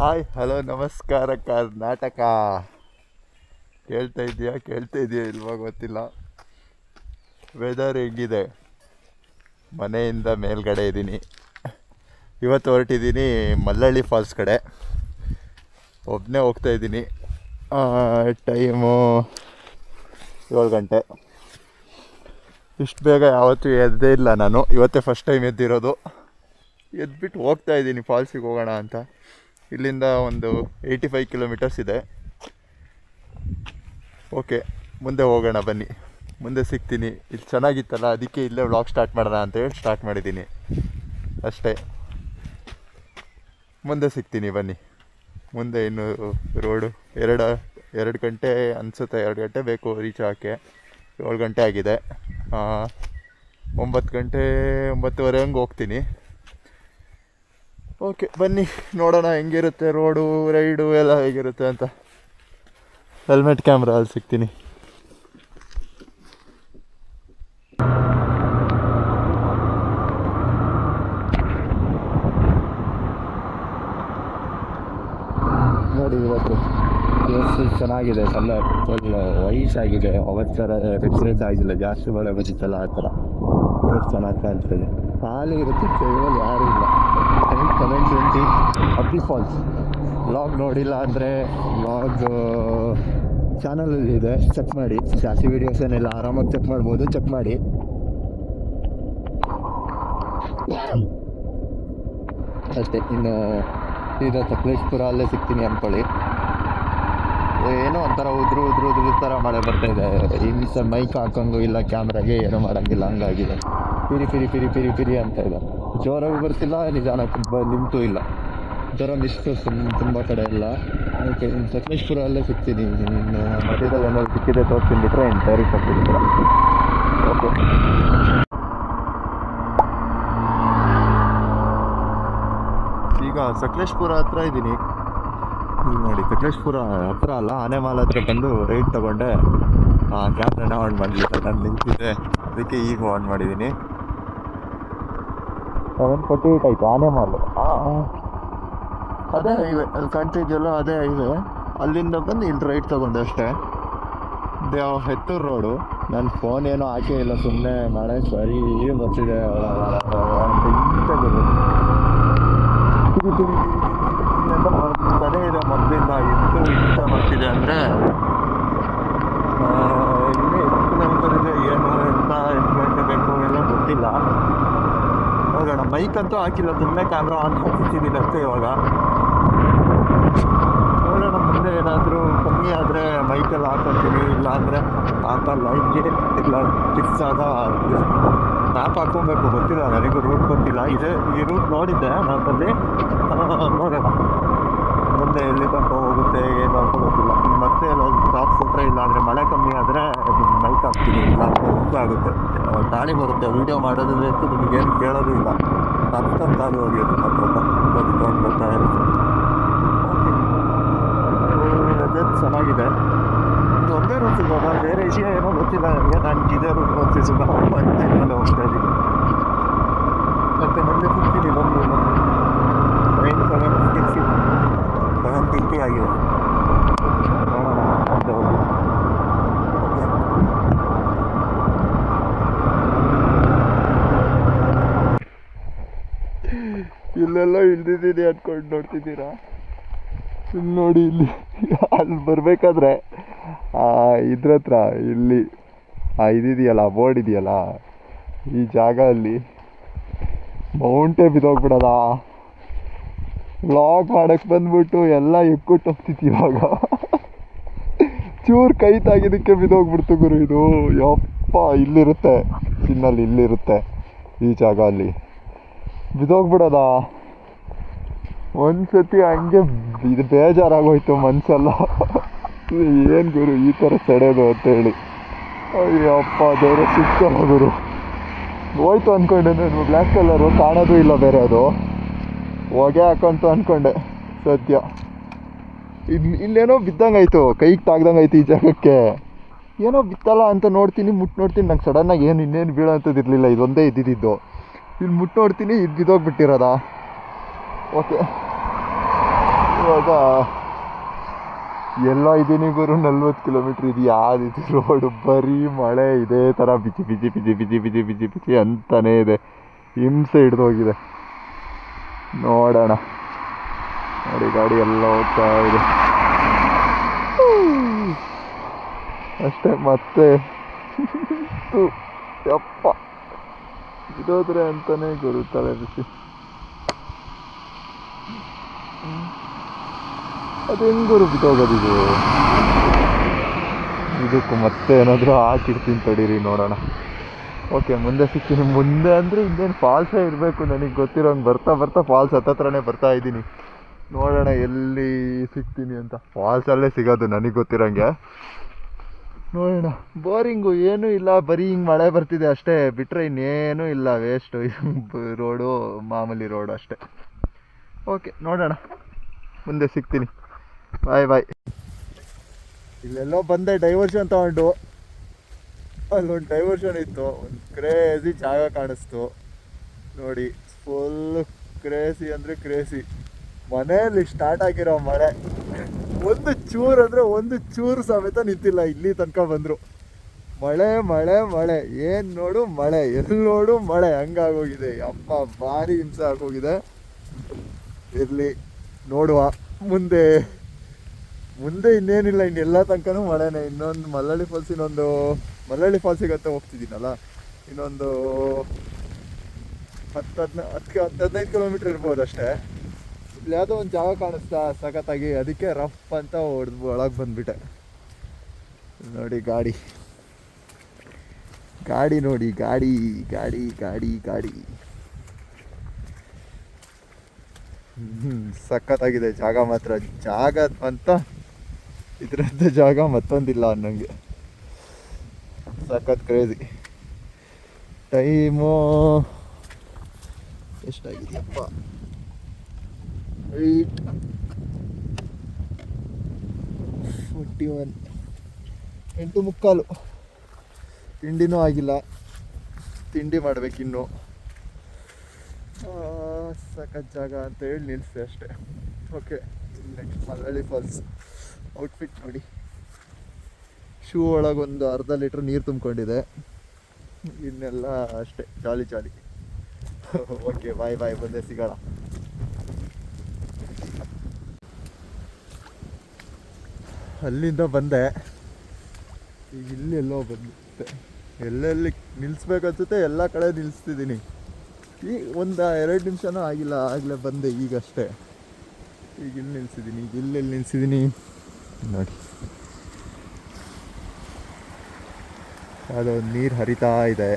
Hi hello ನಮಸ್ಕಾರ ಕರ್ನಾಟಕ. ಕೇಳ್ತಾ ಇದೆಯಾ ಇಲ್ವಾ ಗೊತ್ತಿಲ್ಲ. ವೆದರ್ ಹೇಗಿದೆ? ಮನೆಯಿಂದ ಮೇಲ್ಗಡೆ ಇದ್ದೀನಿ. ಇವತ್ತು ಹೊರಟಿದ್ದೀನಿ ಮಲ್ಲಳ್ಳಿ ಫಾಲ್ಸ್ ಕಡೆ. ಒಬ್ಬನೇ ಹೋಗ್ತಾಯಿದ್ದೀನಿ. ಟೈಮು 7 ಗಂಟೆ. ಇಷ್ಟು ಬೇಗ ಯಾವತ್ತೂ ಎದ್ದೇ ಇಲ್ಲ ನಾನು. ಇವತ್ತೇ ಫಸ್ಟ್ ಟೈಮ್ ಎದ್ದಿರೋದು. ಎದ್ಬಿಟ್ಟು ಹೋಗ್ತಾಯಿದ್ದೀನಿ ಫಾಲ್ಸಿಗೆ ಹೋಗೋಣ ಅಂತ. ಇಲ್ಲಿಂದ ಒಂದು 85 ಕಿಲೋಮೀಟರ್ಸ್ ಇದೆ. ಓಕೆ, ಮುಂದೆ ಹೋಗೋಣ ಬನ್ನಿ. ಮುಂದೆ ಸಿಗ್ತೀನಿ. ಇಲ್ಲಿ ಚೆನ್ನಾಗಿತ್ತಲ್ಲ, ಅದಕ್ಕೆ ಇಲ್ಲೇ ವ್ಲಾಗ್ ಸ್ಟಾರ್ಟ್ ಮಾಡೋಣ ಅಂತೇಳಿ ಸ್ಟಾರ್ಟ್ ಮಾಡಿದ್ದೀನಿ ಅಷ್ಟೇ. ಮುಂದೆ ಸಿಗ್ತೀನಿ ಬನ್ನಿ. ಮುಂದೆ ಇನ್ನು ರೋಡು 2 ಗಂಟೆ ಅನಿಸುತ್ತೆ. 2 ಗಂಟೆ ಬೇಕು ರೀಚ್ ಆಗೋಕ್ಕೆ. 7 ಗಂಟೆ ಆಗಿದೆ. 9 ಗಂಟೆ 9:30 ಹಂಗೆ ಹೋಗ್ತೀನಿ. ಓಕೆ ಬನ್ನಿ, ನೋಡೋಣ ಹೆಂಗಿರುತ್ತೆ ರೋಡು, ರೈಡು ಎಲ್ಲ ಹೇಗಿರುತ್ತೆ ಅಂತ. ಹೆಲ್ಮೆಟ್ ಕ್ಯಾಮ್ರಾ ಅಲ್ಲಿ ಸಿಗ್ತೀನಿ. ನೋಡಿ, ಇವತ್ತು ಚೆನ್ನಾಗಿದೆ. ಕಲರ್ ಫುಲ್ ವಯಸ್ಸಾಗಿದೆ. ಅವತ್ತರ ರಿಫ್ರೆಶ್ ಆಗಿಲ್ಲ, ಜಾಸ್ತಿ ಮಳೆ ಬಂದಿತ್ತಲ್ಲ ಆ ಥರ. ಚೆನ್ನಾಗಿ ಕಾಣ್ತದೆ. ಖಾಲಿ ಇರುತ್ತೆ, ಕೈಯಲ್ಲಿ ಯಾರೂ ಇಲ್ಲ. 7:20 ಅಬ್ಬಿ ಫಾಲ್ಸ್. ವ್ಲಾಗ್ ನೋಡಿಲ್ಲ ಅಂದರೆ ವ್ಲಾಗ್ ಚಾನಲಲ್ಲಿ ಇದೆ, ಚೆಕ್ ಮಾಡಿ. ಜಾಸ್ತಿ ವೀಡಿಯೋಸ್ ಏನಿಲ್ಲ, ಆರಾಮಾಗಿ ಚೆಕ್ ಮಾಡ್ಬೋದು. ಚೆಕ್ ಮಾಡಿ. ಅಷ್ಟೇ. ಇನ್ನು ಇದು ಸಕಲೇಶ್ಪುರ ಅಲ್ಲೇ ಸಿಗ್ತೀನಿ ಅಂದ್ಕೊಳ್ಳಿ. ಏನೋ ಒಂಥರ ಉದ್ರು ಥರ ಮಳೆ ಬರ್ತಾಯಿದೆ. ಇಲ್ಲಿ ಸಹ ಮೈಕ್ ಹಾಕೋಂಗು ಇಲ್ಲ, ಕ್ಯಾಮ್ರಾಗೆ ಏನೂ ಮಾಡೋಂಗಿಲ್ಲ, ಹಂಗಾಗಿದೆ. ಪಿರಿ ಅಂತ ಇದೆ. ಜೋರಾಗಿ ಬರ್ತಿಲ್ಲ, ನಿಧಾನಕ್ಕೆ ನಿಂತೂ ಇಲ್ಲ. ಜ್ವರ ಮಿಸ್ಟು ತುಂಬ ಕಡೆ ಎಲ್ಲ. ಓಕೆ, ಸಕಲೇಶ್ಪುರ ಅಲ್ಲೇ ಸಿಗ್ತೀನಿ. ಇನ್ನು ಮಧ್ಯದಲ್ಲಿ ಏನಾದ್ರು ಸಿಕ್ಕಿದೆ ತೋರಿಸ್ತೀನಿ, ಬಿಟ್ಟರೆ ಇನ್ನು ಡೈರೆಕ್ಟ್ ಸಕಲೇಶ್ಪುರ. ಓಕೆ, ಈಗ ಸಕಲೇಶ್ಪುರ ಹತ್ರ ಇದ್ದೀನಿ. ಈಗ ನೋಡಿ, ಸಕಲೇಶ್ಪುರ ಹತ್ರ ಅಲ್ಲ, ಆನೆಮಾಲ್ ಹತ್ರ ಬಂದು ರೈಟ್ ತೊಗೊಂಡೆ. ಕ್ಯಾಮ್ರಾನ ಆನ್ ಮಾಡಲಿಲ್ಲ, ನಾನು ನಿಂತಿದ್ದೆ, ಅದಕ್ಕೆ ಈಗ ಆನ್ ಮಾಡಿದ್ದೀನಿ. 7:48 ಆಯಿತು. ಆನೆಮಾಲು ಅದೇ ಹೈವೇ, ಅಲ್ಲಿ ಕಾಣ್ತಿದ್ಯಲ್ಲ, ಅದೇ ಹೈವೇ. ಅಲ್ಲಿಂದ ಬಂದು ಇಲ್ಲಿ ರೈಟ್ ತೊಗೊಂಡೆ ಅಷ್ಟೇ. ಹೆತ್ತೂರು ರೋಡು. ನನ್ನ ಫೋನ್ ಏನೋ ಹಾಕೇ ಇಲ್ಲ, ಸುಮ್ಮನೆ ಮಳೆ ಸರಿ ಬರ್ತಿದೆ ತಡೆ ಇದೆ ಮೊದಲಿಂದ. ಇಷ್ಟ ಬರ್ತಿದೆ ಅಂದರೆ ಇನ್ನೂ 8 ಕಿಲೋಮೀಟರ್ ಇದೆ. ಏನು ಎಂತ ಬೇಕು ಎಲ್ಲ ಗೊತ್ತಿಲ್ಲ. ಹೋಗೋಣ. ಮೈಕ್ ಅಂತೂ ಹಾಕಿಲ್ಲ, ಸುಮ್ಮನೆ ಕ್ಯಾಮ್ರಾ ಆನ್ ಹಾಕಿಟ್ಟಿದ್ದೀನಿ ಅಷ್ಟೇ. ಇವಾಗ ನೋಡೋಣ, ಮುಂದೆ ಏನಾದರೂ ಕಮ್ಮಿ ಆದರೆ ಮೈಕಲ್ಲಿ ಹಾಕೋತೀನಿ, ಇಲ್ಲ ಅಂದರೆ ಹಾಕಲ್ಲ. ಹಿಂಗೆ ಇಲ್ಲ, ಫಿಕ್ಸ್ ಆದ ಮ್ಯಾಪ್ ಹಾಕ್ಕೊಬೇಕು. ಗೊತ್ತಿಲ್ಲ ನನಗೂ, ರೂಟ್ ಗೊತ್ತಿಲ್ಲ. ಈ ರೂಟ್ ನೋಡಿದ್ದೆ ಮ್ಯಾಪಲ್ಲಿ. ನೋಡೋಣ ಮುಂದೆ ಎಲ್ಲಿ ತನಕ ಹೋಗುತ್ತೆ ಏನು ಅಂತ ಗೊತ್ತಿಲ್ಲ. ಮತ್ತೆ ಸ್ಟಾಪ್ ಕೊಟ್ಟರೆ, ಇಲ್ಲ ಅಂದರೆ ಮಳೆ ಕಮ್ಮಿ ಆದರೆ ಮೈಕ್ ಹಾಕ್ತೀನಿ, ಇಲ್ಲ ಅಂದರೆ ಮುಂದೆ ಆಗುತ್ತೆ. ಗಾಳಿ ಬರುತ್ತೆ, ವೀಡಿಯೋ ಮಾಡೋದ್ರೆ ಅಂತೂ ನಿಮಗೇನು ಕೇಳೋದು ಇಲ್ಲ. ಅಷ್ಟೊಂದು ಗಾಳಿ ಹೋಗಿರುತ್ತೆ. ತೊಗೊಂಡು ಬರ್ತಾ ಇರುತ್ತೆ. ವೆದರ್ ಚೆನ್ನಾಗಿದೆ. ಇದು ಒಂದೇ ರೂಟ್ ಇವಾಗ, ಬೇರೆ ವಿಷಯ ಏನೋ ಗೊತ್ತಿಲ್ಲ ನನಗೆ. ನಾನು ಇದೇ ರೂಟ್ ಹೋಗ್ತಿದ್ದೆ, ನಾನು ಹೋಗ್ತಾ ಇದ್ದೀನಿ. ಮತ್ತು ಮುಂದೆ ಸಿಗ್ತೀನಿ. ಬಂದು 7:50 ಆಗಿದೆ. ನೋಡೋಣ ಅಂತ ಹೋಗಿ. ಇಲ್ಲೆಲ್ಲ ಇಳ್ದಿದ್ದೀನಿ ಅಂದ್ಕೊಂಡು ನೋಡ್ತಿದ್ದೀರಾ? ಇಲ್ಲಿ ನೋಡಿ, ಇಲ್ಲಿ ಅಲ್ಲಿ ಬರಬೇಕಾದ್ರೆ ಇದ್ರ ಹತ್ರ ಇಲ್ಲಿ ಇದಿದೆಯಲ್ಲ, ಬೋರ್ಡ್ ಇದೆಯಲ್ಲ, ಈ ಜಾಗ ಅಲ್ಲಿ ಮೌಂಟೇ ಬಿದ್ದೋಗ್ಬಿಡೋದ. ವ್ಲಾಗ್ ಮಾಡೋಕ್ಕೆ ಬಂದ್ಬಿಟ್ಟು ಎಲ್ಲ ಎಕ್ಕೊಟ್ಟು ಹೋಗ್ತಿತ್ತು. ಇವಾಗ ಚೂರು ಕೈ ತಾಗಿದ್ದಕ್ಕೆ ಬಿದ್ದೋಗ್ಬಿಡ್ತು ಗುರು ಇದು. ಯಪ್ಪ, ಇಲ್ಲಿರುತ್ತೆ ಸಿಗ್ನಲ್, ಇಲ್ಲಿರುತ್ತೆ ಈ ಜಾಗ, ಅಲ್ಲಿ ಬಿದ್ದೋಗ್ಬಿಡೋದ. ಒಂದ್ಸತಿ ಹಂಗೆ ಇದು ಬೇಜಾರಾಗೋಯ್ತು ಮನಸ್ಸೆಲ್ಲ. ಏನು ಗುರು ಈ ಥರ ಸೆಳೆಯೋದು ಅಂತೇಳಿ. ಅಯ್ಯಪ್ಪ ದೇವ್ರೆ, ಸಿಕ್ಕಲ್ಲ ಗುರು. ಹೋಯ್ತು ಅಂದ್ಕೊಂಡೆ ನಾನು. ಬ್ಲ್ಯಾಕ್ ಕಲರು ಕಾಣೋದು ಇಲ್ಲ ಬೇರೆ, ಅದು ಹೊಗೆ ಹಾಕೊಂತು ಅಂದ್ಕೊಂಡೆ. ಸದ್ಯ ಇಲ್ಲೇನೋ ಬಿದ್ದಂಗಾಯ್ತು, ಕೈಗೆ ತಾಗ್ದಂಗೆ ಆಯ್ತು ಈ ಜಾಗಕ್ಕೆ. ಏನೋ ಬಿತ್ತಲ್ಲ ಅಂತ ನೋಡ್ತೀನಿ, ನೋಡ್ತೀನಿ. ನಂಗೆ ಸಡನ್ನಾಗಿ ಇನ್ನೇನು ಬೀಳೋ ಅಂಥದ್ದು ಇರಲಿಲ್ಲ, ಇದೊಂದೇ ಇದ್ದಿದ್ದು. ಇಲ್ಲಿ ನೋಡ್ತೀನಿ, ಇದು ಬಿದ್ದೋಗ್ಬಿಟ್ಟಿರೋದ. ಓಕೆ, ಇವಾಗ ಎಲ್ಲ ಇದ್ದೀನಿ ಗುರು, 40 ಕಿಲೋಮೀಟ್ರ್ ಇದು ಯಾವ್ದಿದೆ ರೋಡು, ಬರೀ ಮಳೆ ಇದೇ ಥರ ಬಿಸಿ ಬಿಸಿ ಬಿಸಿ ಬಿಸಿ ಬಿಸಿ ಬಿಸಿ ಬಿಸಿ ಅಂತಾನೇ ಇದೆ, ಹಿಂಸೆ ಹಿಡ್ದೋಗಿದೆ. ನೋಡೋಣ, ನೋಡಿ ಗಾಡಿ ಎಲ್ಲ ಹೋಗ್ತಾ ಇದೆ ಅಷ್ಟೇ. ಮತ್ತೆ ಯಪ್ಪ ಇರೋದ್ರೆ ಅಂತಾನೆ ಗುರು ತಲೆ ಬಿಸಿ. ಅದು ಹೆಂಗ್ ಗುರು ಬಿಟ್ಟೋಗೋದಿದು, ಇದಕ್ಕೂ ಮತ್ತೆ ಏನಾದರೂ ಹಾಕಿಡ್ತೀನಿ ತಡೀರಿ, ನೋಡೋಣ. ಓಕೆ, ಮುಂದೆ ಸಿಗ್ತೀನಿ. ಮುಂದೆ ಅಂದರೆ ಇನ್ನೇನು ಫಾಲ್ಸೇ ಇರಬೇಕು ನನಗೆ ಗೊತ್ತಿರೋಂಗೆ. ಬರ್ತಾ ಬರ್ತಾ ಫಾಲ್ಸ್ ಹತ್ತತ್ರನೇ ಬರ್ತಾ ಇದ್ದೀನಿ. ನೋಡೋಣ ಎಲ್ಲಿ ಸಿಗ್ತೀನಿ ಅಂತ. ಫಾಲ್ಸಲ್ಲೇ ಸಿಗೋದು ನನಗೆ ಗೊತ್ತಿರೋಂಗೆ. ನೋಡೋಣ. ಬೋರಿಂಗು ಏನೂ ಇಲ್ಲ, ಬರೀ ಹಿಂಗೆ ಮಳೆ ಬರ್ತಿದೆ ಅಷ್ಟೇ, ಬಿಟ್ಟರೆ ಇನ್ನೇನೂ ಇಲ್ಲ. ವೇಸ್ಟು ರೋಡು, ಮಾಮೂಲಿ ರೋಡು ಅಷ್ಟೇ. ಓಕೆ, ನೋಡೋಣ, ಮುಂದೆ ಸಿಗ್ತೀನಿ. ಬಾಯ್ ಬಾಯ್. ಇಲ್ಲೆಲ್ಲೋ ಬಂದೆ ಡೈವರ್ಷನ್ ತಗೊಂಡು. ಅಲ್ಲೊಂದು ಡೈವರ್ಷನ್ ಇತ್ತು, ಒಂದು ಕ್ರೇಜಿ ಜಾಗ ಕಾಣಿಸ್ತು ನೋಡಿ. ಫುಲ್ ಕ್ರೇಜಿ ಅಂದರೆ ಕ್ರೇಜಿ. ಮನೆಯಲ್ಲಿ ಸ್ಟಾರ್ಟ್ ಆಗಿರೋ ಮಳೆ ಒಂದು ಚೂರು ಅಂದರೆ ಒಂದು ಚೂರು ಸಮೇತ ನಿಂತಿಲ್ಲ. ಇಲ್ಲಿ ತನಕ ಬಂದರು ಮಳೆ ಮಳೆ ಮಳೆ, ಏನು ನೋಡು ಮಳೆ, ಎಲ್ಲಿ ನೋಡು ಮಳೆ, ಹಂಗಾಗೋಗಿದೆ. ಅಪ್ಪ ಭಾರಿ ಹಿಂಸೆ ಆಗೋಗಿದೆ. ಇರಲಿ, ನೋಡುವ ಮುಂದೆ. ಮುಂದೆ ಇನ್ನೇನಿಲ್ಲ, ಇನ್ನೆಲ್ಲ ತನಕನೂ ಮಳೆನೇ. ಇನ್ನೊಂದು ಮಲ್ಲಳ್ಳಿ ಫಾಲ್ಸ್, ಮಲ್ಲಳ್ಳಿ ಫಾಲ್ಸಿಗಂತ ಹೋಗ್ತಿದ್ದೀನಲ್ಲ, ಇನ್ನೊಂದು 10-15 ಕಿಲೋಮೀಟ್ರ್ ಇರ್ಬೋದು ಅಷ್ಟೇ. ಇಲ್ಲಿ ಯಾವುದೋ ಒಂದು ಜಾಗ ಕಾಣಿಸ್ತಾ ಸಖತ್ತಾಗಿ, ಅದಕ್ಕೆ ರಫ್ ಅಂತ ಒಳಗೆ ಬಂದುಬಿಟ್ಟೆ. ನೋಡಿ ಗಾಡಿ ನೋಡಿ, ಗಾಡಿ ಗಾಡಿ ಗಾಡಿ ಗಾಡಿ ಸಖತ್ತಾಗಿದೆ ಜಾಗ ಮಾತ್ರ. ಜಾಗ ಅಂತ ಇದರದ್ದು ಜಾಗ ಮತ್ತೊಂದಿಲ್ಲ ಅನ್ನಂಗೆ, ಸಖತ್ ಕ್ರೇಜಿ. ಟೈಮು ಎಷ್ಟಾಗಿದೆಯಪ್ಪ? 8:41, 8:45. ತಿಂಡಿನೂ ಆಗಿಲ್ಲ, ತಿಂಡಿ ಮಾಡಬೇಕಿನ್ನು. ಸಖತ್ ಜಾಗ ಅಂತ ಹೇಳಿ ನಿಲ್ಲಿಸಿ ಅಷ್ಟೇ. Okay, next Mallalli falls. Outfit ನೋಡಿ, ಶೂ ಒಳಗೊಂದು ಅರ್ಧ ಲೀಟ್ರ್ ನೀರು ತುಂಬಿಕೊಂಡಿದೆ. ಇನ್ನೆಲ್ಲ ಅಷ್ಟೇ, ಜಾಲಿ ಜಾಲಿ. ಓಕೆ, ಬಾಯ್ ಬಾಯ್, ಬಂದೆ ಸಿಗೋಣ. ಅಲ್ಲಿಂದ ಬಂದೆ, ಈಗ ಇಲ್ಲೆಲ್ಲೋ ಬಂದೆ. ಎಲ್ಲೆಲ್ಲಿ ನಿಲ್ಲಿಸ್ಬೇಕನ್ಸುತ್ತೆ ಎಲ್ಲ ಕಡೆ ನಿಲ್ಲಿಸ್ತಿದ್ದೀನಿ. ಈಗ ಒಂದು 2 ನಿಮಿಷನೂ ಆಗಿಲ್ಲ, ಆಗಲೇ ಬಂದೆ ಈಗಷ್ಟೇ. ಈಗ ಇಲ್ಲಿ ನಿಲ್ಲಿಸಿದ್ದೀನಿ. ಈಗ ಇಲ್ಲೆಲ್ಲಿ ನಿಲ್ಲಿಸಿದ್ದೀನಿ ನೋಡಿ, ಅದು ನೀರು ಹರಿತಾ ಇದೆ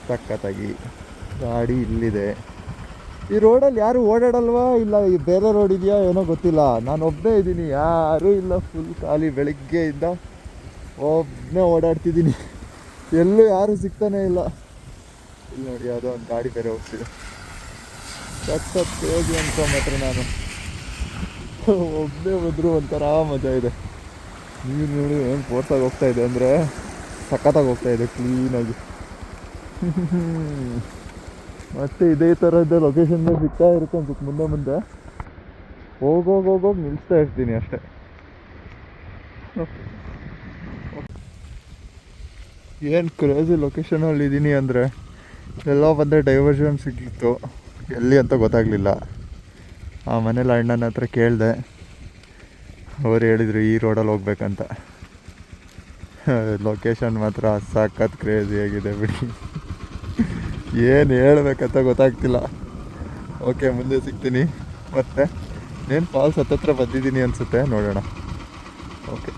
ಸಖತ್ತಾಗಿ. ಗಾಡಿ ಇಲ್ಲಿದೆ. ಈ ರೋಡಲ್ಲಿ ಯಾರು ಓಡಾಡಲ್ವಾ, ಇಲ್ಲ ಈ ಬೇರೆ ರೋಡ್ ಇದೆಯಾ ಏನೋ ಗೊತ್ತಿಲ್ಲ. ನಾನು ಒಬ್ಬನೇ ಇದ್ದೀನಿ, ಯಾರೂ ಇಲ್ಲ, ಫುಲ್ ಖಾಲಿ. ಬೆಳಗ್ಗೆಯಿಂದ ಒಬ್ಬನೇ ಓಡಾಡ್ತಿದ್ದೀನಿ, ಎಲ್ಲೂ ಯಾರೂ ಸಿಗ್ತಾನೇ ಇಲ್ಲ. ಇಲ್ಲಿ ನೋಡಿ, ಯಾವುದೋ ಒಂದು ಗಾಡಿ ಬೇರೆ ಹೋಗ್ತಿದೆ. ಸಖತ್ ಕ್ರೇಜಿ ಅಂತ ಮಾತ್ರ. ನಾನು ಒಬ್ಬನೇ ಬಂದರೂ ಒಂಥರ ಮಜಾ ಇದೆ. ನೀರು ನೋಡಿ ಏನು ಫೋರ್ಸಾಗಿ ಹೋಗ್ತಾ ಇದೆ ಅಂದರೆ ಸಖತ್ತಾಗಿ ಹೋಗ್ತಾ ಇದೆ, ಕ್ಲೀನಾಗಿ. ಮತ್ತು ಇದೇ ಥರದ ಲೊಕೇಶನ್ ಸಿಗ್ತಾ ಇರುತ್ತೆ ಅನ್ಸುತ್ತೆ. ಮುಂದೆ ಹೋಗೋಗಿ ನಿಲ್ಲಿಸ್ತಾ ಇರ್ತೀನಿ ಅಷ್ಟೇ. ಏನು ಕ್ರೇಜಿ ಲೊಕೇಶನಲ್ಲಿ ಇದ್ದೀನಿ ಅಂದರೆ, ಎಲ್ಲ ಬಂದರೆ ಡೈವರ್ಷನ್ ಸಿಗ್ಲಿತ್ತು, ಎಲ್ಲಿ ಅಂತ ಗೊತ್ತಾಗಲಿಲ್ಲ. ಆ ಮನೇಲಿ ಅಣ್ಣನ ಹತ್ರ ಕೇಳಿದೆ, ಅವ್ರು ಹೇಳಿದರು ಈ ರೋಡಲ್ಲಿ ಹೋಗ್ಬೇಕಂತ. ಲೊಕೇಶನ್ ಮಾತ್ರ ಸಖತ್ ಕ್ರೇಜಿಯಾಗಿದೆ ಬಿಡಿ, ಏನು ಹೇಳ್ಬೇಕಂತ ಗೊತ್ತಾಗ್ತಿಲ್ಲ. ಓಕೆ, ಮುಂದೆ ಸಿಗ್ತೀನಿ. ಮತ್ತೆ నేను ಫಾಲ್ಸ್ ಹತ್ತತ್ರ ಬಂದಿದ್ದೀನಿ ಅನಿಸುತ್ತೆ, ನೋಡೋಣ. ಓಕೆ,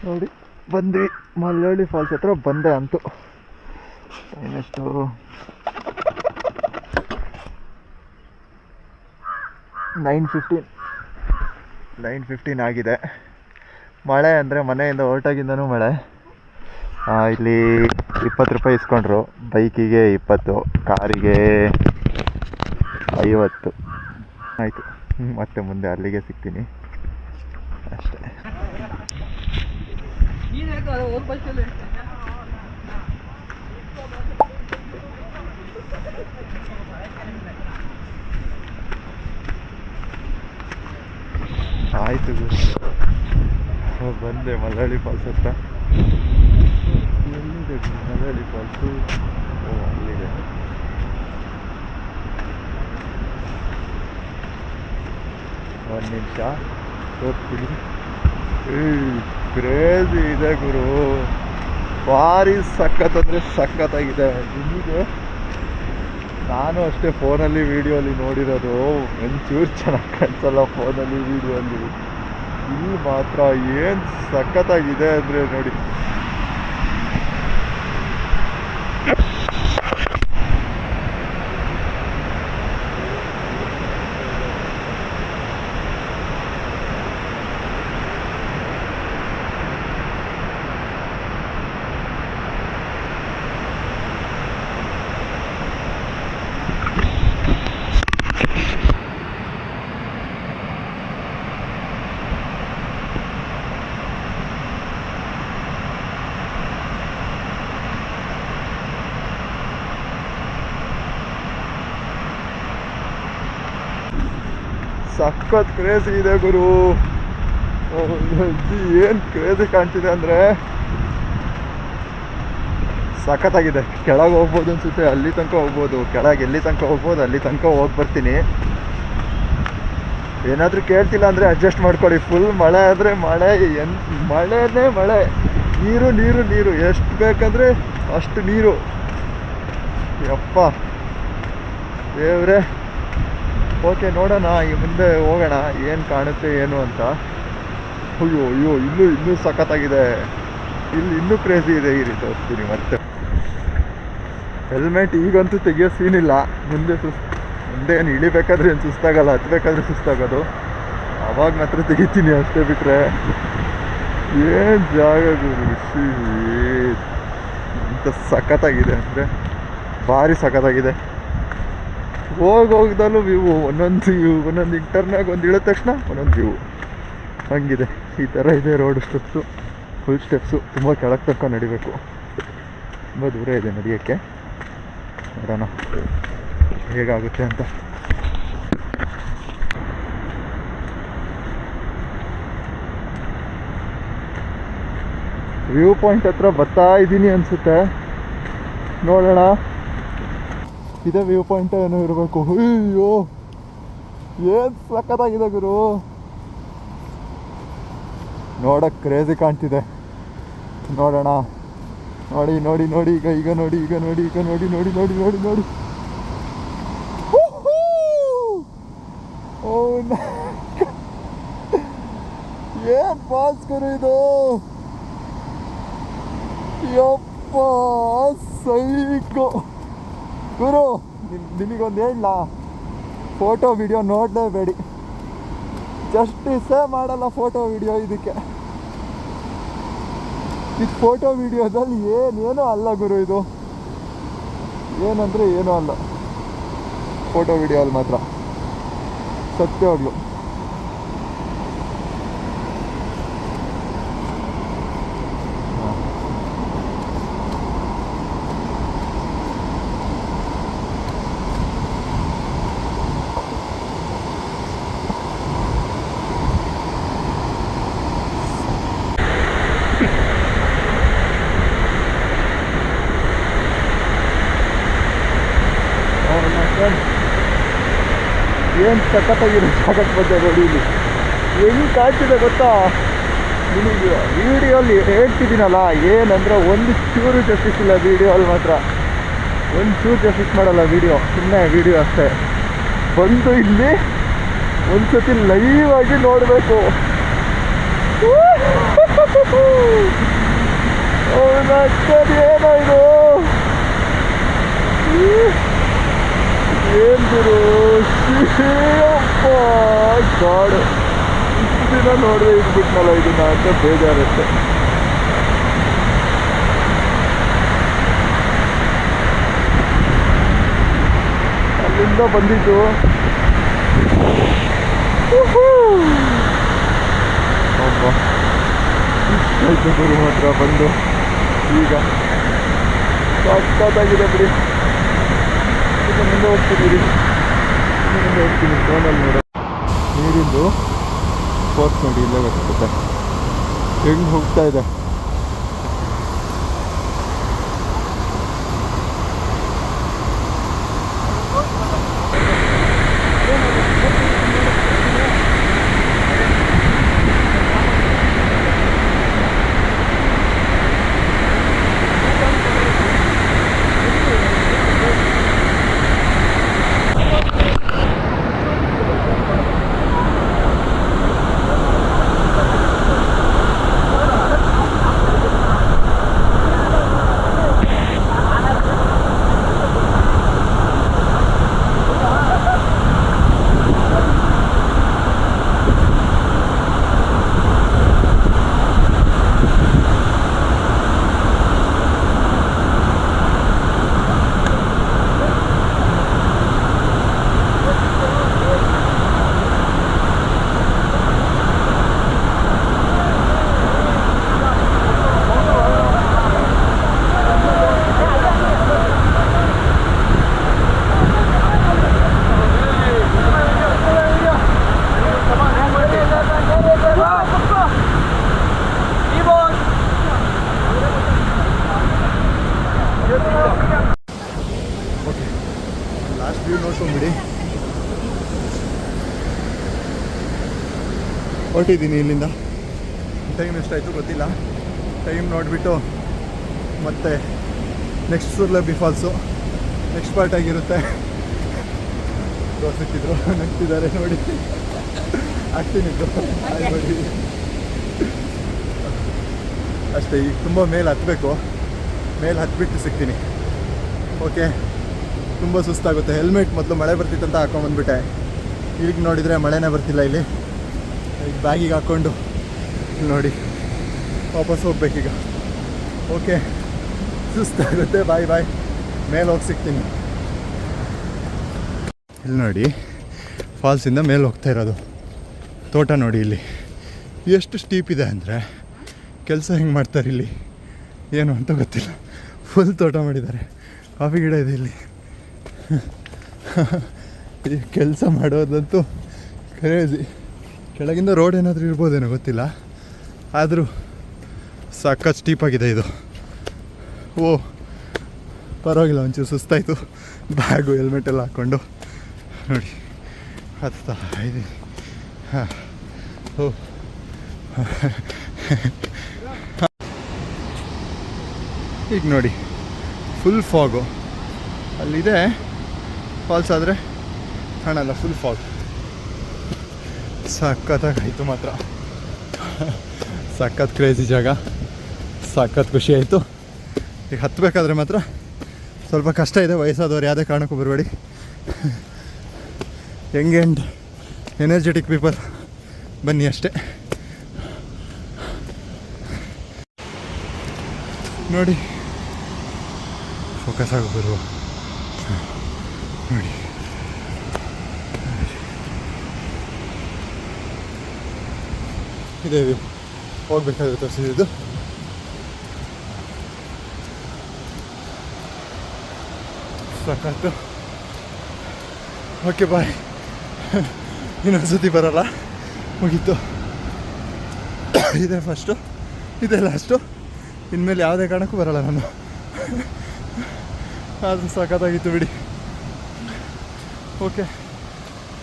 ನೋಡಿ ಬಂದ್ವಿ, ಮಲ್ಲಳ್ಳಿ ಫಾಲ್ಸ್ ಹತ್ರ ಬಂದೆ ಅಂತೂ. ಟೈಮೆಷ್ಟು? 9:15 ಆಗಿದೆ. ಮಳೆ ಅಂದರೆ ಮನೆಯಿಂದ ಹೊರಟಾಗಿಂದನೂ ಮಳೆ. ಇಲ್ಲಿ 20 ರೂಪಾಯಿ ಇಸ್ಕೊಂಡ್ರು, ಬೈಕಿಗೆ 20, ಕಾರಿಗೆ 50 ಆಯಿತು. ಮತ್ತೆ ಮುಂದೆ ಅಲ್ಲಿಗೆ ಸಿಗ್ತೀನಿ ಅಷ್ಟೇ. ಬಂದೆ ಮಲಯಾಳಿ ಫಾಲ್ಸ್ ಹತ್ರ. ಎಲ್ಲಿದೆ ಮಲಯಾಳಿ ಫಾಲ್ಸು? ಓ ಅಲ್ಲಿದೆ. ಒಂದು ನಿಮಿಷ ತೋರಿಸ್ತೀನಿ. ಕ್ರೇಜಿ ಇದೆ ಗುರು, ಭಾರಿ ಸಖತ್ ಅಂದರೆ ಸಖತ್ತಾಗಿದೆ. ನಿಮಗೆ ನಾನು ಅಷ್ಟೇ ಫೋನಲ್ಲಿ ವೀಡಿಯೋಲಿ ನೋಡಿರೋದು, ಒಂಚೂರು ಚೆನ್ನಾಗಿ ಕಾಣಿಸಲ್ಲ ಫೋನಲ್ಲಿ ವೀಡಿಯೋಲಿ. ಇಲ್ಲಿ ಮಾತ್ರ ಏನು ಸಖತ್ತಾಗಿದೆ ಅಂದರೆ ನೋಡಿ. ಸಖತ್ ಕ್ರೇಜಿ ಇದೆ ಗುರು. ಏನು ಕ್ರೇಜಿ ಕಾಣ್ತಿದೆ ಅಂದರೆ ಸಖತ್ತಾಗಿದೆ. ಕೆಳಗೆ ಹೋಗ್ಬೋದು ಅನ್ಸುತ್ತೆ, ಅಲ್ಲಿ ತನಕ ಹೋಗ್ಬೋದು. ಕೆಳಗೆ ಎಲ್ಲಿ ತನಕ ಹೋಗ್ಬೋದು ಅಲ್ಲಿ ತನಕ ಹೋಗಿ ಬರ್ತೀನಿ. ಏನಾದರೂ ಕೇಳ್ತಿಲ್ಲ ಅಂದರೆ ಅಡ್ಜಸ್ಟ್ ಮಾಡ್ಕೊಳ್ಳಿ. ಫುಲ್ ಮಳೆ ಆದರೆ ಮಳೆ, ಮಳೆನೇ ಮಳೆ. ನೀರು ನೀರು ನೀರು, ಎಷ್ಟು ಬೇಕಂದರೆ ಅಷ್ಟು ನೀರು. ಯಪ್ಪ ದೇವ್ರೆ. ಓಕೆ, ನೋಡೋಣ ಈ ಮುಂದೆ ಹೋಗೋಣ ಏನು ಕಾಣುತ್ತೆ ಏನು ಅಂತ. ಅಯ್ಯೋ ಅಯ್ಯೋ, ಇನ್ನೂ ಸಖತ್ತಾಗಿದೆ. ಇಲ್ಲಿ ಇನ್ನೂ ಕ್ರೇಜಿ ಇದೆ. ಈ ರೀತಿ ಹೋಗ್ತೀನಿ ಮತ್ತೆ. ಹೆಲ್ಮೆಟ್ ಈಗಂತೂ ತೆಗಿಯೋ ಸೀನಿಲ್ಲ. ಮುಂದೆ ಏನು ಇಳಿಬೇಕಾದ್ರೆ ಏನು ಸುಸ್ತಾಗಲ್ಲ, ಹತ್ಬೇಕಾದ್ರೆ ಸುಸ್ತಾಗೋದು. ಆವಾಗ ಮಾತ್ರ ತೆಗಿತೀನಿ ಅಷ್ಟೇ. ಬಿಟ್ಟರೆ ಏನು ಜಾಗ ಗುರು, ಇಂಥ ಸಖತ್ತಾಗಿದೆ ಅಂದರೆ ಭಾರಿ ಸಖತ್ತಾಗಿದೆ. ಹೋಗ್ದಲ್ಲೂ ವ್ಯೂ, ಒಂದೊಂದು ಇಂಟರ್ನಾಗ ಒಂದು ಇಳಿದ ತಕ್ಷಣ ಒಂದೊಂದು ವ್ಯೂ ಹಂಗಿದೆ. ಈ ಥರ ಇದೆ ರೋಡ್ ಸ್ಟೆಪ್ಸು, ಫುಲ್ ಸ್ಟೆಪ್ಸು. ತುಂಬ ಕೆಳಗೆ ತನಕ ನಡಿಬೇಕು. ತುಂಬ ದೂರ ಇದೆ ನಡಿಯೋಕ್ಕೆ. ನೋಡೋಣ ಹೇಗಾಗುತ್ತೆ ಅಂತ. ವ್ಯೂ ಪಾಯಿಂಟ್ ಹತ್ರ ಬರ್ತಾ ಇದ್ದೀನಿ ಅನಿಸುತ್ತೆ. ನೋಡೋಣ. ಇದೇ ವ್ಯೂ ಪಾಯಿಂಟ್ ಏನೋ ಇರಬೇಕು. ಅಯ್ಯೋ ಏನು ಸಖತ್ತಾಗಿದೆ ಗುರು, ನೋಡಕ್ಕೆ ಕ್ರೇಜಿ ಕಾಣ್ತಿದೆ. ನೋಡೋಣ. ನೋಡಿ ನೋಡಿ ನೋಡಿ, ಈಗ ನೋಡಿ, ಈಗ ನೋಡಿ, ಈಗ ನೋಡಿ ನೋಡಿ ನೋಡಿ ನೋಡಿ ನೋಡಿ. ಏನು ಫಾಲ್ಸ್ ಗುರು ಇದು. ಯಪ್ಪ ಸೈಕೋ ಗುರು. ನಿಮಗೊಂದು ಹೇಳಲ್ಲ, ಫೋಟೋ ವಿಡಿಯೋ ನೋಡಲೇಬೇಡಿ. ಜಸ್ಟಿಸೇ ಮಾಡಲ್ಲ ಫೋಟೋ ವಿಡಿಯೋ ಇದಕ್ಕೆ. ಇದು ಫೋಟೋ ವಿಡಿಯೋದಲ್ಲಿ ಏನೇನೋ ಅಲ್ಲ ಗುರು. ಇದು ಏನಂದರೆ ಏನೂ ಅಲ್ಲ ಫೋಟೋ ವಿಡಿಯೋ ಅಲ್ಲಿ ಮಾತ್ರ, ಸತ್ಯವಾಗ್ಲು. ಏನು ಸಖತ್ತಾಗಿರೋ ಜಾಗಕ್ಕೆ ಬಂದೆ ನೋಡಿ. ಇಲ್ಲಿ ಹೆಂಗೆ ಕಾಣ್ತಿದೆ ಗೊತ್ತಾ ನಿಮಗೆ? ವೀಡಿಯೋಲ್ಲಿ ಹೇಳ್ತಿದ್ದೀನಲ್ಲ, ಏನಂದರೆ ಒಂದು ಚೂರು ಜಸ್ಟಿಸ್ ಇಲ್ಲ ವೀಡಿಯೋಲ್ಲಿ ಮಾತ್ರ. ಒಂದು ಚೂರು ಜಸ್ಟಿಸ್ ಮಾಡಲ್ಲ ವೀಡಿಯೋ, ಸುಮ್ಮನೆ ವೀಡಿಯೋ ಅಷ್ಟೇ. ಬಂದು ಇಲ್ಲಿ ಒಂದು ಸತಿ ಲೈವ್ ಆಗಿ ನೋಡಬೇಕು. ಏನೋ ಇದು, ಏನು ಗುರು, ಶಿವಪ್ಪ ಗಾಡ್. ಇಷ್ಟು ದಿನ ನೋಡಿದ್ರೆ ಇದ್ಬಿಟ್ನಲ್ಲ ಇದನ್ನ ಅಂತ ಬೇಜಾರುತ್ತೆ. ಅಲ್ಲಿಂದ ಬಂದಿದ್ದು ಇಷ್ಟಾಯ್ತು ಗುರು ಮಾತ್ರ ಬಂದು. ಈಗ ಸಖತ್ತಾಗಿದೆ ಬಿಡಿ. ಮುಂದೆ ಹೋಗ್ತಿದ್ದೀರಿ, ಮುಂದೆ ಹೋಗ್ತೀನಿ. ಫೋನಲ್ಲಿ ನೋಡೋ ನೀರಿಂದು ಫೋರ್ಸ್ ನೋಡಿ ಇಲ್ಲೇ ಗೊತ್ತಾಗುತ್ತೆ. ಹೆಂಗೆ ಹೋಗ್ತಾ ಇದೆ. Last view ನೋಡ್ಕೊಂಬಿಡಿ. ಹೊರಟಿದ್ದೀನಿ ಇಲ್ಲಿಂದ. ಟೈಮ್ ಎಷ್ಟಾಯಿತು ಗೊತ್ತಿಲ್ಲ. ಟೈಮ್ ನೋಡಿಬಿಟ್ಟು ಮತ್ತೆ ನೆಕ್ಸ್ಟ್ ಸುರ್ಲಬ್ಬಿ ಫಾಲ್ಸು ನೆಕ್ಸ್ಟ್ ಪಾರ್ಟ್ ಆಗಿರುತ್ತೆ. ತೋರಿಸಿದ್ರು ನಗ್ತಿದ್ದಾರೆ ನೋಡಿ. ಆಗ್ತೀನಿ ನೋಡಿ ಅಷ್ಟೇ. ಈಗ ತುಂಬ ಮೇಲೆ ಹತ್ತಬೇಕು. ಮೇಲೆ ಹತ್ಬಿಟ್ಟು ಸಿಗ್ತೀನಿ. ಓಕೆ, ತುಂಬ ಸುಸ್ತಾಗುತ್ತೆ. ಹೆಲ್ಮೆಟ್ ಮೊದಲು ಮಳೆ ಬರ್ತಿತ್ತಂತ ಹಾಕೊಂಡ್ಬಂದ್ಬಿಟ್ಟೆ. ಈಗ ನೋಡಿದರೆ ಮಳೆನೇ ಬರ್ತಿಲ್ಲ ಇಲ್ಲಿ. ಈಗ ಬ್ಯಾಗಿಗೆ ಹಾಕ್ಕೊಂಡು ನೋಡಿ ವಾಪಸ್ ಹೋಗ್ಬೇಕೀಗ. ಓಕೆ, ಸುಸ್ತಾಗುತ್ತೆ. ಬಾಯ್ ಬಾಯ್. ಮೇಲೆ ಹೋಗಿ ಸಿಗ್ತೀನಿ. ಇಲ್ಲಿ ನೋಡಿ ಫಾಲ್ಸಿಂದ ಮೇಲೆ ಹೋಗ್ತಾ ಇರೋದು. ತೋಟ ನೋಡಿ ಇಲ್ಲಿ ಎಷ್ಟು ಸ್ಟೀಪ್ ಇದೆ ಅಂದರೆ ಕೆಲಸ ಹೆಂಗೆ ಮಾಡ್ತಾರೆ ಇಲ್ಲಿ ಏನು ಅಂತ ಗೊತ್ತಿಲ್ಲ. ಫುಲ್ ತೋಟ ಮಾಡಿದ್ದಾರೆ. ಕಾಫಿ ಗಿಡ ಇದೆ ಇಲ್ಲಿ. ಈ ಕೆಲಸ ಮಾಡೋದಂತೂ ಕ್ರೇಜಿ. ಕೆಳಗಿಂದ ರೋಡ್ ಏನಾದರೂ ಇರ್ಬೋದೇನೋ ಗೊತ್ತಿಲ್ಲ, ಆದರೂ ಸಖತ್ ಸ್ಟೀಪಾಗಿದೆ ಇದು. ಓ ಪರವಾಗಿಲ್ಲ, ಒಂಚೂರು ಸುಸ್ತಾಯಿತು. ಬ್ಯಾಗು ಹೆಲ್ಮೆಟ್ ಎಲ್ಲ ಹಾಕ್ಕೊಂಡು ನೋಡಿ ಹತ್ತಾ ಇದ್ದೀನಿ. ಹಾಂ, ಓ ಈಗ ನೋಡಿ ಫುಲ್ ಫಾಗು. ಅಲ್ಲಿದೆ ಫಾಲ್ಸ್, ಆದರೆ ಕಾಣಲ್ಲ. Full fog. ಸಖತ್ತಾಗಾಯಿತು ಮಾತ್ರ. ಸಖತ್ ಕ್ರೇಜಿ ಜಾಗ. ಸಖತ್ ಖುಷಿ ಆಯಿತು. ಈಗ ಹತ್ತಬೇಕಾದ್ರೆ ಮಾತ್ರ ಸ್ವಲ್ಪ ಕಷ್ಟ ಇದೆ. ವಯಸ್ಸಾದವ್ರು ಯಾವುದೇ ಕಾರಣಕ್ಕೂ ಬರಬೇಡಿ. ಯಂಗ್ ಆ್ಯಂಡ್ ಎನರ್ಜೆಟಿಕ್ ಪೀಪಲ್ ಬನ್ನಿ ಅಷ್ಟೇ. ನೋಡಿ ಫೋಕಸ್ ಆಗಿ ಬರುವ ನೋಡಿ. ಇದೇ ಹೋಗ್ಬೇಕಾದ್ರೆ ತೋರಿಸಿದ್ದು. ಸಾಕಾಯ್ತು. Okay bye. ಇನ್ನೊಂದ್ಸತಿ ಬರೋಲ್ಲ, ಮುಗೀತು. ಇದೇ ಫಸ್ಟು, ಇದೇ ಲಾಸ್ಟು. ಇನ್ಮೇಲೆ ಯಾವುದೇ ಕಾರಣಕ್ಕೂ ಬರೋಲ್ಲ ನಾನು. ಆದರೂ ಸಖತ್ತಾಗಿತ್ತು ಬಿಡಿ. ಓಕೆ,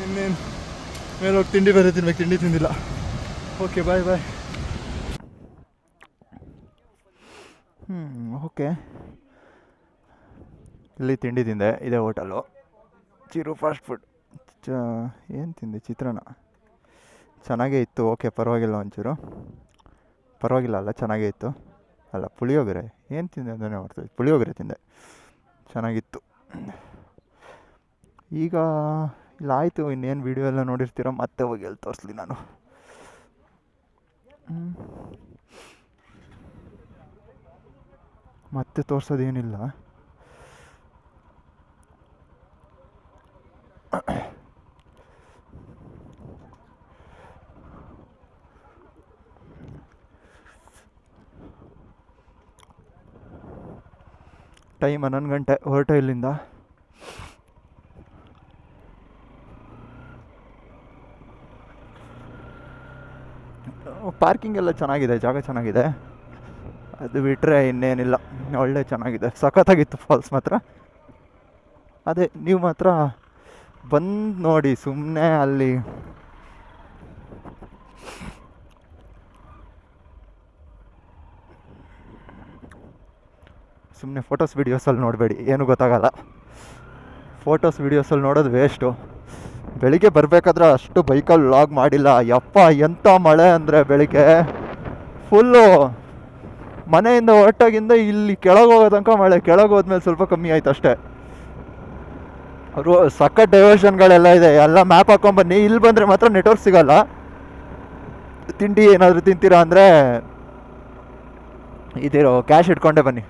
ಇನ್ನೇನು ಮೇಲೆ ಹೋಗಿ ತಿಂಡಿ ಬೇರೆ ತಿನ್ಬೇಕು. ತಿಂಡಿ ತಿಂದಿಲ್ಲ. ಓಕೆ ಬಾಯ್ ಬಾಯ್. ಓಕೆ, ಇಲ್ಲಿ ತಿಂಡಿ ತಿಂದೆ. ಇದೇ ಹೋಟೆಲು ಚಿರು ಫಾಸ್ಟ್ ಫುಡ್. ಏನು ತಿಂದೆ? ಚಿತ್ರಾನ್ನ. ಚೆನ್ನಾಗೇ ಇತ್ತು. ಓಕೆ, ಪರವಾಗಿಲ್ಲ. ಒಂಚೂರು ಪರವಾಗಿಲ್ಲ ಅಲ್ಲ, ಚೆನ್ನಾಗೇ ಇತ್ತು. ಅಲ್ಲ, ಪುಳಿಯೋಗರೆ ಏನು ತಿಂದೆ ಅಂತಲೇ ಮಾಡ್ತೀವಿ. ಪುಳಿಯೋಗರೆ ತಿಂದೆ, ಚೆನ್ನಾಗಿತ್ತು. ಈಗ ಇಲ್ಲ ಆಯಿತು. ಇನ್ನೇನು ವೀಡಿಯೋ ಎಲ್ಲ ನೋಡಿರ್ತೀರ, ಮತ್ತೆ ಹೋಗಿ ಎಲ್ಲಿ ತೋರಿಸ್ಲಿ ನಾನು. ಮತ್ತೆ ತೋರಿಸೋದೇನಿಲ್ಲ. ಟೈಮ್ 11 ಗಂಟೆ. ಹೊರಟೆ ಇಲ್ಲಿಂದ. ಪಾರ್ಕಿಂಗ್ ಎಲ್ಲ ಚೆನ್ನಾಗಿದೆ, ಜಾಗ ಚೆನ್ನಾಗಿದೆ. ಅದು ಬಿಟ್ಟರೆ ಇನ್ನೇನಿಲ್ಲ, ಒಳ್ಳೆ ಚೆನ್ನಾಗಿದೆ, ಸಖತ್ತಾಗಿತ್ತು ಫಾಲ್ಸ್ ಮಾತ್ರ. ಅದೇ ನೀವು ಮಾತ್ರ ಬಂದು ನೋಡಿ, ಸುಮ್ಮನೆ ಅಲ್ಲಿ ಸುಮ್ಮನೆ ಫೋಟೋಸ್ ವೀಡಿಯೋಸಲ್ಲಿ ನೋಡಬೇಡಿ, ಏನೂ ಗೊತ್ತಾಗಲ್ಲ. ಫೋಟೋಸ್ ವೀಡಿಯೋಸಲ್ಲಿ ನೋಡೋದು ವೇಸ್ಟು. ಬೆಳಿಗ್ಗೆ ಬರಬೇಕಾದ್ರೆ ಅಷ್ಟು ಬೈಕಲ್ಲಿ ವ್ಲಾಗ್ ಮಾಡಿಲ್ಲ. ಯಪ್ಪ ಎಂಥ ಮಳೆ ಅಂದರೆ ಬೆಳಿಗ್ಗೆ ಫುಲ್ಲು ಮನೆಯಿಂದ ಹೊರಟಾಗಿಂದ ಇಲ್ಲಿ ಕೆಳಗೆ ಹೋಗೋ ತನಕ ಮಳೆ. ಕೆಳಗೆ ಹೋದ್ಮೇಲೆ ಸ್ವಲ್ಪ ಕಮ್ಮಿ ಆಯ್ತು ಅಷ್ಟೇ. ಸಖತ್ ಡೈವರ್ಷನ್ಗಳೆಲ್ಲ ಇದೆ, ಎಲ್ಲ ಮ್ಯಾಪ್ ಹಾಕ್ಕೊಂಬನ್ನಿ. ಇಲ್ಲಿ ಬಂದರೆ ಮಾತ್ರ ನೆಟ್ವರ್ಕ್ ಸಿಗಲ್ಲ. ತಿಂಡಿ ಏನಾದರೂ ತಿಂತೀರಾ ಅಂದರೆ ಇದಿರೋ ಕ್ಯಾಶ್ ಇಟ್ಕೊಂಡೇ ಬನ್ನಿ.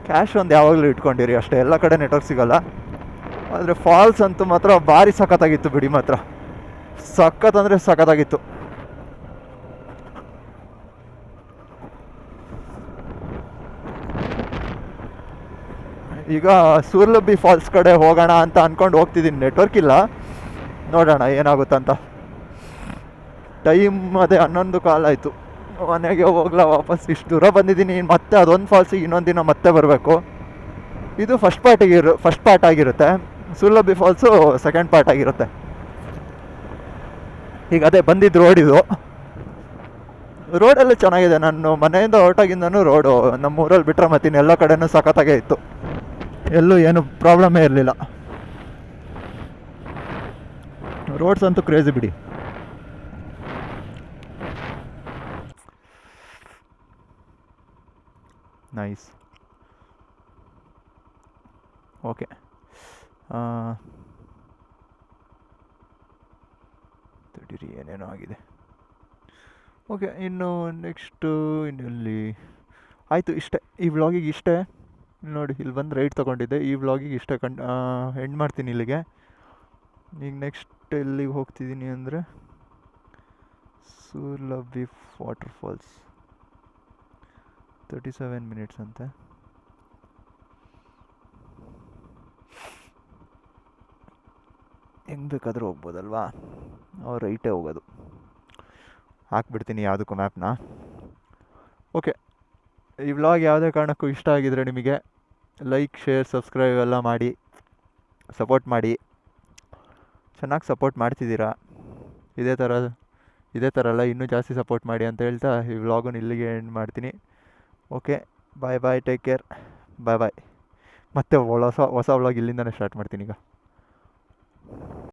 ಕ್ಯಾಶ್ ಒಂದು ಯಾವಾಗಲೂ ಇಟ್ಕೊಂಡಿರಿ ಅಷ್ಟೇ, ಎಲ್ಲ ಕಡೆ ನೆಟ್ವರ್ಕ್ ಸಿಗಲ್ಲ. ಆದರೆ ಫಾಲ್ಸ್ ಅಂತೂ ಮಾತ್ರ ಭಾರಿ ಸಖತ್ತಾಗಿತ್ತು ಬಿಡಿ, ಮಾತ್ರ ಸಖತ್ ಅಂದರೆ ಸಖತ್ತಾಗಿತ್ತು. ಈಗ ಸೂರ್ಲಬ್ಬಿ ಫಾಲ್ಸ್ ಕಡೆ ಹೋಗೋಣ ಅಂತ ಅಂದ್ಕೊಂಡು ಹೋಗ್ತಿದ್ದೀನಿ, ನೆಟ್ವರ್ಕ್ ಇಲ್ಲ, ನೋಡೋಣ ಏನಾಗುತ್ತಂತ. ಟೈಮ್ ಅದೇ 11 ಕಾಲ್ ಆಯಿತು. ಮನೆಗೆ ಹೋಗ್ಲಾ ವಾಪಸ್, ಇಷ್ಟು ದೂರ ಬಂದಿದ್ದೀನಿ, ಮತ್ತೆ ಅದೊಂದು ಫಾಲ್ಸಿಗೆ ಇನ್ನೊಂದು ದಿನ ಮತ್ತೆ ಬರಬೇಕು. ಇದು ಫಸ್ಟ್ ಪಾರ್ಟ್ ಆಗಿರುತ್ತೆ, ಸೂರ್ಲಬ್ಬಿ ಫಾಲ್ಸು ಸೆಕೆಂಡ್ ಪಾರ್ಟ್ ಆಗಿರುತ್ತೆ. ಈಗ ಅದೇ ಬಂದಿದ್ದು ರೋಡಿದು. ರೋಡೆಲ್ಲ ಚೆನ್ನಾಗಿದೆ. ನಾನು ಮನೆಯಿಂದ ಹೊರಟಾಗಿಂದನೂ ರೋಡು ನಮ್ಮೂರಲ್ಲಿ ಬಿಟ್ಟರೆ ಮತ್ತಿನ್ನು ಎಲ್ಲ ಕಡೆನೂ ಸಖತ್ತಾಗೇ ಇತ್ತು, ಎಲ್ಲೂ ಏನು ಪ್ರಾಬ್ಲಮೇ ಇರಲಿಲ್ಲ. ರೋಡ್ಸ್ ಅಂತೂ ಕ್ರೇಜಿ ಬಿಡಿ. ನೈಸ್. ಓಕೆ, ತಡೀರಿ, ಏನೇನೋ ಆಗಿದೆ. ಓಕೆ, ಇನ್ನು ನೆಕ್ಸ್ಟು ಇನ್ನೆಲ್ಲಿ ಆಯಿತು. ಇಷ್ಟೇ ಈ ವ್ಲಾಗಿಗೆ, ಇಷ್ಟೇ ನೋಡಿ. ಇಲ್ಲಿ ಬಂದು ರೈಟ್ ತೊಗೊಂಡಿದ್ದೆ. ಈ ವ್ಲಾಗಿಗೆ ಇಷ್ಟೇ ಎಂಡ್ ಮಾಡ್ತೀನಿ ಇಲ್ಲಿಗೆ. ಈಗ ನೆಕ್ಸ್ಟ್ ಎಲ್ಲಿಗೆ ಹೋಗ್ತಿದ್ದೀನಿ ಅಂದರೆ ಸೂರ್ಲಬ್ಬಿ ವಾಟರ್ ಫಾಲ್ಸ್. 37 ಮಿನಿಟ್ಸ್ ಅಂತೆ. ಹೆಂಗೆ ಬೇಕಾದರೂ ಹೋಗ್ಬೋದಲ್ವಾ, ಅವ್ರು ರೈಟೇ ಹೋಗೋದು. ಹಾಕ್ಬಿಡ್ತೀನಿ ಯಾವುದಕ್ಕೂ ಮ್ಯಾಪ್ನ. ಓಕೆ, ಈ ವ್ಲಾಗ್ ಯಾವುದೇ ಕಾರಣಕ್ಕೂ ಇಷ್ಟ ಆಗಿದ್ರೆ ನಿಮಗೆ ಲೈಕ್, ಶೇರ್, ಸಬ್ಸ್ಕ್ರೈಬ್ ಎಲ್ಲ ಮಾಡಿ ಸಪೋರ್ಟ್ ಮಾಡಿ. ಚೆನ್ನಾಗಿ ಸಪೋರ್ಟ್ ಮಾಡ್ತಿದ್ದೀರಾ. ಇದೇ ಥರ ಎಲ್ಲ ಇನ್ನೂ ಜಾಸ್ತಿ ಸಪೋರ್ಟ್ ಮಾಡಿ ಅಂತ ಹೇಳ್ತಾ ಈ ವ್ಲಾಗನ್ನು ಇಲ್ಲಿಗೆ ಎಂಡ್ ಮಾಡ್ತೀನಿ. ಓಕೆ, ಬಾಯ್, ಟೇಕ್ ಕೇರ್, ಬಾಯ್. ಮತ್ತೆ ಹೊಸ ವ್ಲಾಗ್ ಇಲ್ಲಿಂದನೇ ಸ್ಟಾರ್ಟ್ ಮಾಡ್ತೀನಿ ಈಗ.